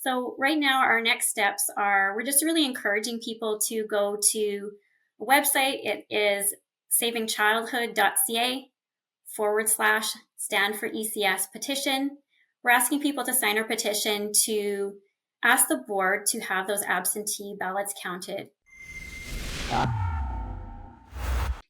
So right now, our next steps are we're just really encouraging people to go to a website. It is savingchildhood.ca /stand for ECS petition. We're asking people to sign our petition to ask the board to have those absentee ballots counted.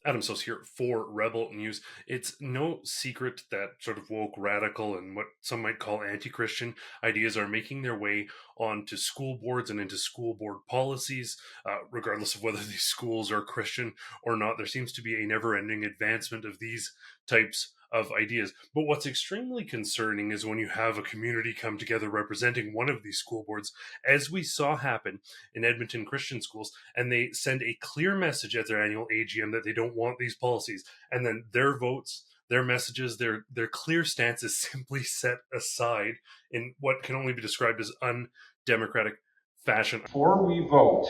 Adam Sos here for Rebel News. It's no secret that sort of woke, radical, and what some might call anti-Christian ideas are making their way onto school boards and into school board policies, regardless of whether these schools are Christian or not. There seems to be a never-ending advancement of these types of ideas. But what's extremely concerning is when you have a community come together representing one of these school boards, as we saw happen in Edmonton Christian schools, and they send a clear message at their annual AGM that they don't want these policies, and then their votes, their messages, their clear stance is simply set aside in what can only be described as undemocratic fashion. Before we vote,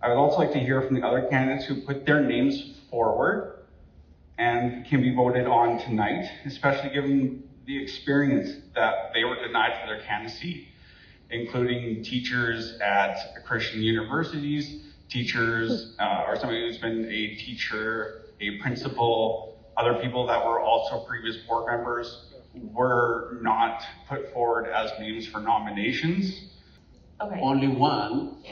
I would also like to hear from the other candidates who put their names forward and can be voted on tonight, especially given the experience that they were denied for their candidacy, including teachers at Christian universities, teachers, or somebody who's been a teacher, a principal, other people that were also previous board members were not put forward as names for nominations. Okay. Only one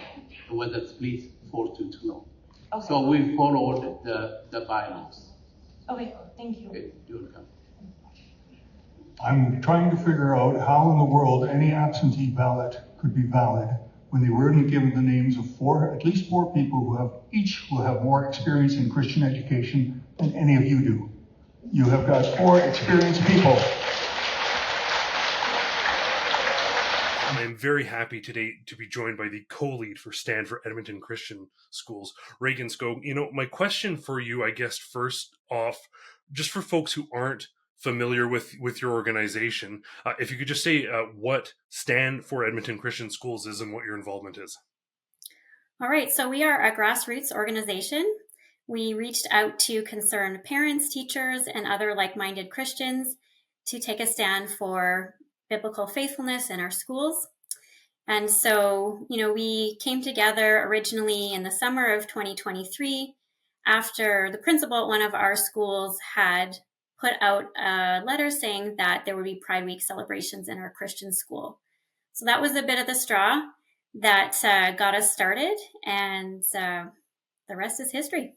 was a split 4-2. Okay. So we followed the bylaws. Okay, thank you. Okay, you're welcome. I'm trying to figure out how in the world any absentee ballot could be valid when they weren't given the names of at least four people who have more experience in Christian education than any of you do. You have got four experienced people. I am very happy today to be joined by the co-lead for Stand for Edmonton Christian Schools, Reagan Skog. My question for you, I guess, first off, just for folks who aren't familiar with your organization, if you could just say what Stand for Edmonton Christian Schools is and what your involvement is. All right, so we are a grassroots organization. We reached out to concerned parents, teachers, and other like-minded Christians to take a stand for biblical faithfulness in our schools. And so, we came together originally in the summer of 2023 after the principal at one of our schools had put out a letter saying that there would be Pride Week celebrations in our Christian school. So that was a bit of the straw that got us started, and the rest is history.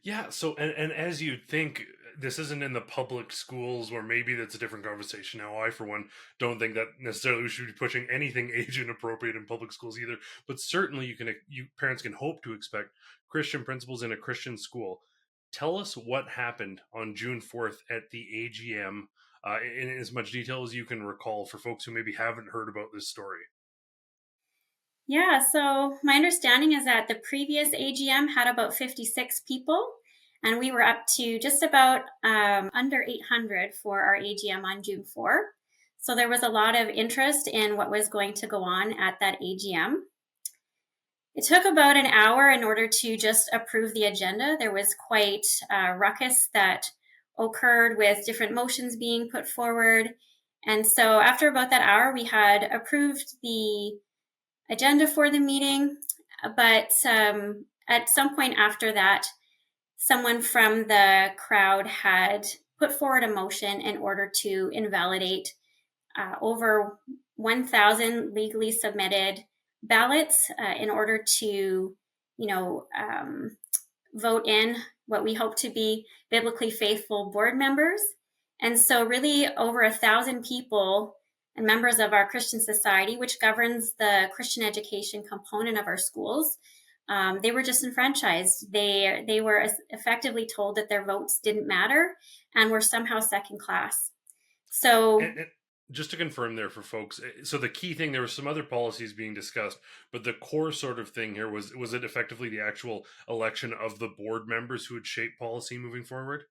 Yeah, so, and as you'd think, this isn't in the public schools, or maybe that's a different conversation. Now, I, for one, don't think that necessarily we should be pushing anything age inappropriate in public schools either, but certainly parents can hope to expect Christian principals in a Christian school. Tell us what happened on June 4th at the AGM in as much detail as you can recall for folks who maybe haven't heard about this story. Yeah, so my understanding is that the previous AGM had about 56 people, and we were up to just about under 800 for our AGM on June 4. So there was a lot of interest in what was going to go on at that AGM. It took about an hour in order to just approve the agenda. There was quite a ruckus that occurred with different motions being put forward. And so after about that hour, we had approved the agenda for the meeting. But at some point after that, someone from the crowd had put forward a motion in order to invalidate over 1,000 legally submitted ballots in order to, vote in what we hope to be biblically faithful board members. And so really over 1,000 people and members of our Christian society, which governs the Christian education component of our schools, they were disenfranchised. They were effectively told that their votes didn't matter and were somehow second class. So... And just to confirm there for folks, so the key thing, there were some other policies being discussed, but the core sort of thing here was it effectively the actual election of the board members who would shape policy moving forward?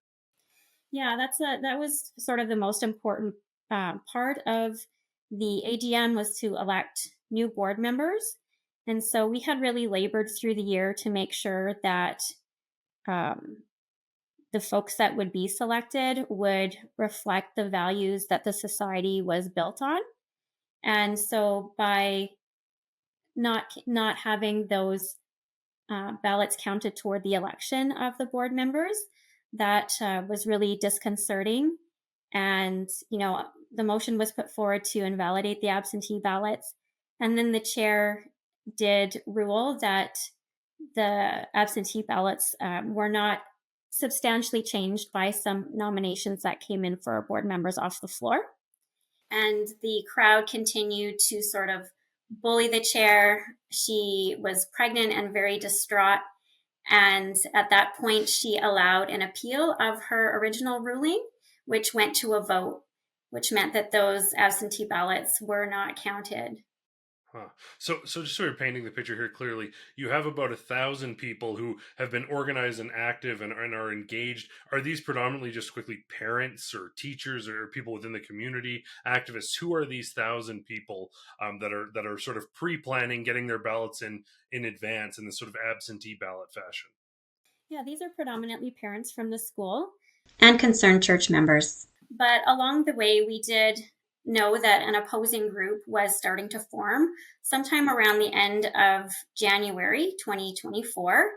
Yeah, that was sort of the most important part of the AGM, was to elect new board members. And so we had really labored through the year to make sure that the folks that would be selected would reflect the values that the society was built on. And so by not having those ballots counted toward the election of the board members, that was really disconcerting. And, the motion was put forward to invalidate the absentee ballots. And then the chair did rule that the absentee ballots were not substantially changed by some nominations that came in for board members off the floor. And the crowd continued to sort of bully the chair. She was pregnant and very distraught. And at that point, she allowed an appeal of her original ruling, which went to a vote, which meant that those absentee ballots were not counted. Huh. So just sort of painting the picture here clearly, you have about 1,000 people who have been organized and active and are engaged. Are these predominantly just quickly parents or teachers or people within the community, activists? Who are these 1,000 people that are sort of pre-planning, getting their ballots in advance in this sort of absentee ballot fashion? Yeah, these are predominantly parents from the school and concerned church members. But along the way, we did know that an opposing group was starting to form sometime around the end of January 2024,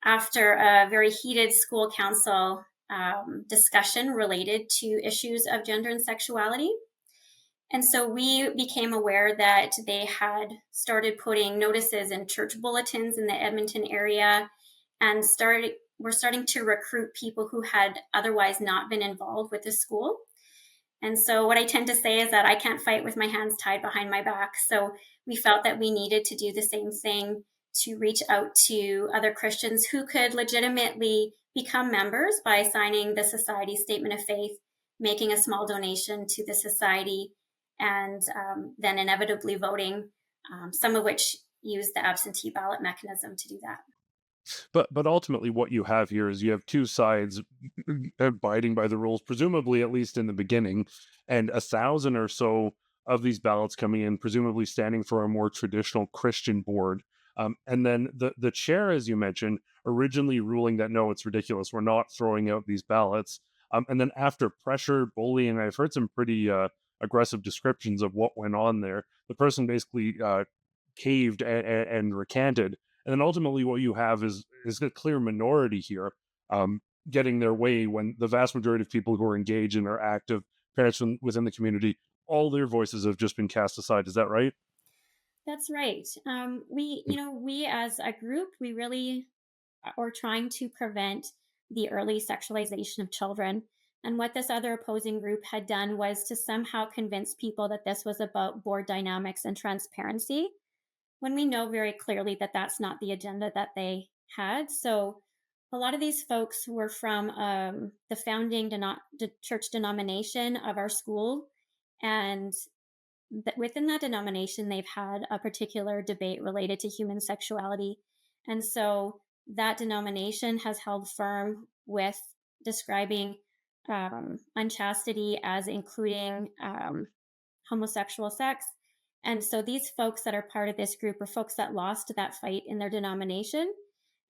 after a very heated school council discussion related to issues of gender and sexuality. And so we became aware that they had started putting notices in church bulletins in the Edmonton area, and were starting to recruit people who had otherwise not been involved with the school. And so what I tend to say is that I can't fight with my hands tied behind my back. So we felt that we needed to do the same thing, to reach out to other Christians who could legitimately become members by signing the Society Statement of Faith, making a small donation to the Society, and then inevitably voting, some of which use the absentee ballot mechanism to do that. But ultimately, what you have here is you have two sides abiding by the rules, presumably at least in the beginning, and 1,000 or so of these ballots coming in, presumably standing for a more traditional Christian board. And then the chair, as you mentioned, originally ruling that no, it's ridiculous, we're not throwing out these ballots. And then after pressure, bullying, I've heard some pretty aggressive descriptions of what went on there. The person basically caved and recanted, and then ultimately what you have is a clear minority here getting their way, when the vast majority of people who are engaged and are active, parents within the community, all their voices have just been cast aside. Is that right? That's right. We as a group, we really are trying to prevent the early sexualization of children. And what this other opposing group had done was to somehow convince people that this was about board dynamics and transparency, when we know very clearly that that's not the agenda that they had. So a lot of these folks were from the founding church denomination of our school. And within that denomination, they've had a particular debate related to human sexuality. And so that denomination has held firm with describing unchastity as including homosexual sex. And so these folks that are part of this group are folks that lost that fight in their denomination.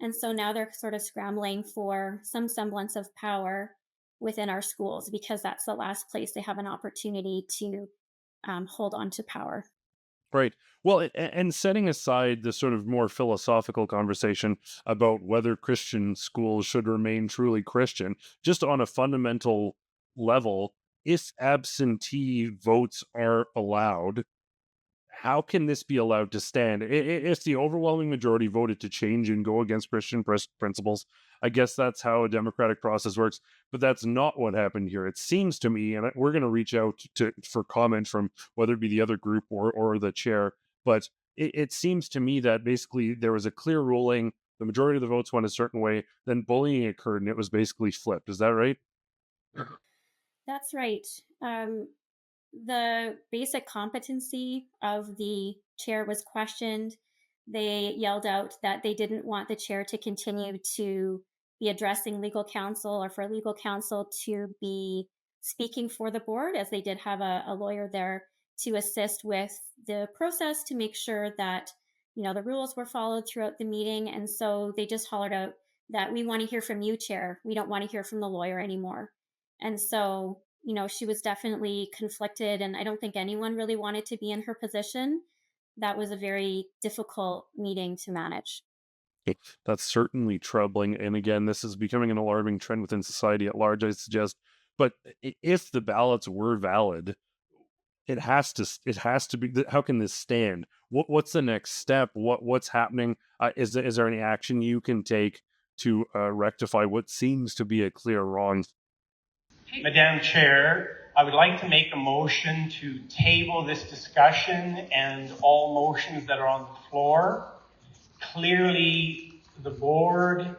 And so now they're sort of scrambling for some semblance of power within our schools, because that's the last place they have an opportunity to hold on to power. Right. Well, and setting aside the sort of more philosophical conversation about whether Christian schools should remain truly Christian, just on a fundamental level, if absentee votes are allowed, how can this be allowed to stand? If the overwhelming majority voted to change and go against Christian principles, I guess that's how a democratic process works. But that's not what happened here. It seems to me, and we're going to reach out for comment from whether it be the other group or the chair. But it seems to me that basically there was a clear ruling. The majority of the votes went a certain way. Then bullying occurred, and it was basically flipped. Is that right? That's right. The basic competency of the chair was questioned. They yelled out that they didn't want the chair to continue to be addressing legal counsel, or for legal counsel to be speaking for the board, as they did have a lawyer there to assist with the process to make sure that the rules were followed throughout the meeting. And so they just hollered out that we want to hear from you, chair. We don't want to hear from the lawyer anymore. And so she was definitely conflicted, and I don't think anyone really wanted to be in her position. That was a very difficult meeting to manage. That's certainly troubling. And again, this is becoming an alarming trend within society at large, I suggest. But if the ballots were valid, it has to be. How can this stand? What's the next step? What's happening? Is there any action you can take to rectify what seems to be a clear wrong? Madam Chair, I would like to make a motion to table this discussion and all motions that are on the floor. Clearly, the board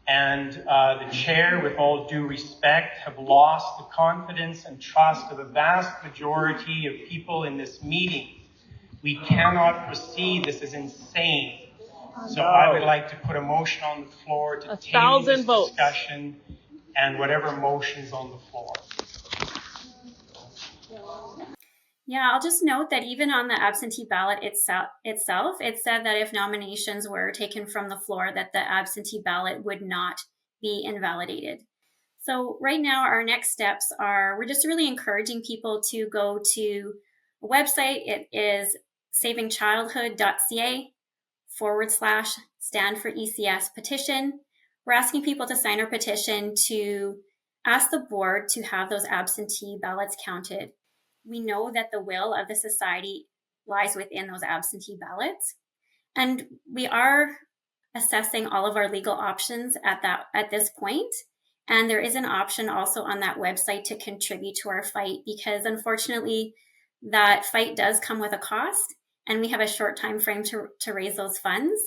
and the chair, with all due respect, have lost the confidence and trust of a vast majority of people in this meeting. We cannot proceed. This is insane. So I would like to put a motion on the floor to table this discussion and whatever motions on the floor. Yeah, I'll just note that even on the absentee ballot itself, it said that if nominations were taken from the floor, that the absentee ballot would not be invalidated. So right now, our next steps are, we're just really encouraging people to go to a website. It is savingchildhood.ca/stand for ECS petition. We're asking people to sign our petition to ask the board to have those absentee ballots counted. We know that the will of the society lies within those absentee ballots. And we are assessing all of our legal options at this point. And there is an option also on that website to contribute to our fight, because unfortunately, that fight does come with a cost, and we have a short time frame to raise those funds.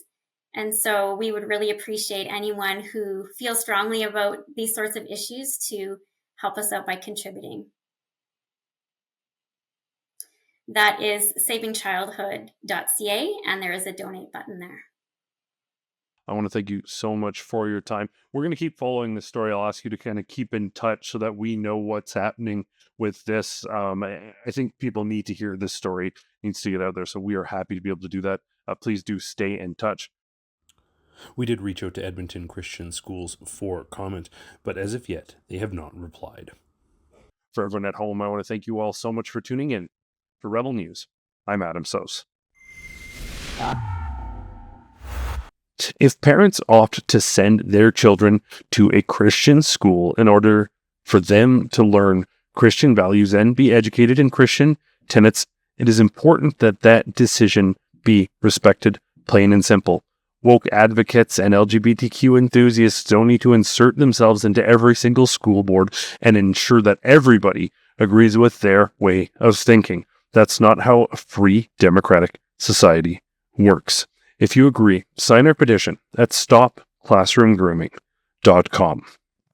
And so we would really appreciate anyone who feels strongly about these sorts of issues to help us out by contributing. That is savingchildhood.ca, and there is a donate button there. I want to thank you so much for your time. We're going to keep following this story. I'll ask you to kind of keep in touch so that we know what's happening with this. I think people need to hear this story. It needs to get out there, so we are happy to be able to do that. Please do stay in touch. We did reach out to Edmonton Christian Schools for comment, but as of yet, they have not replied. For everyone at home, I want to thank you all so much for tuning in. For Rebel News, I'm Adam Sos. If parents opt to send their children to a Christian school in order for them to learn Christian values and be educated in Christian tenets, it is important that that decision be respected, plain and simple. Woke advocates and LGBTQ enthusiasts don't need to insert themselves into every single school board and ensure that everybody agrees with their way of thinking. That's not how a free democratic society works. If you agree, sign our petition at stopclassroomgrooming.com.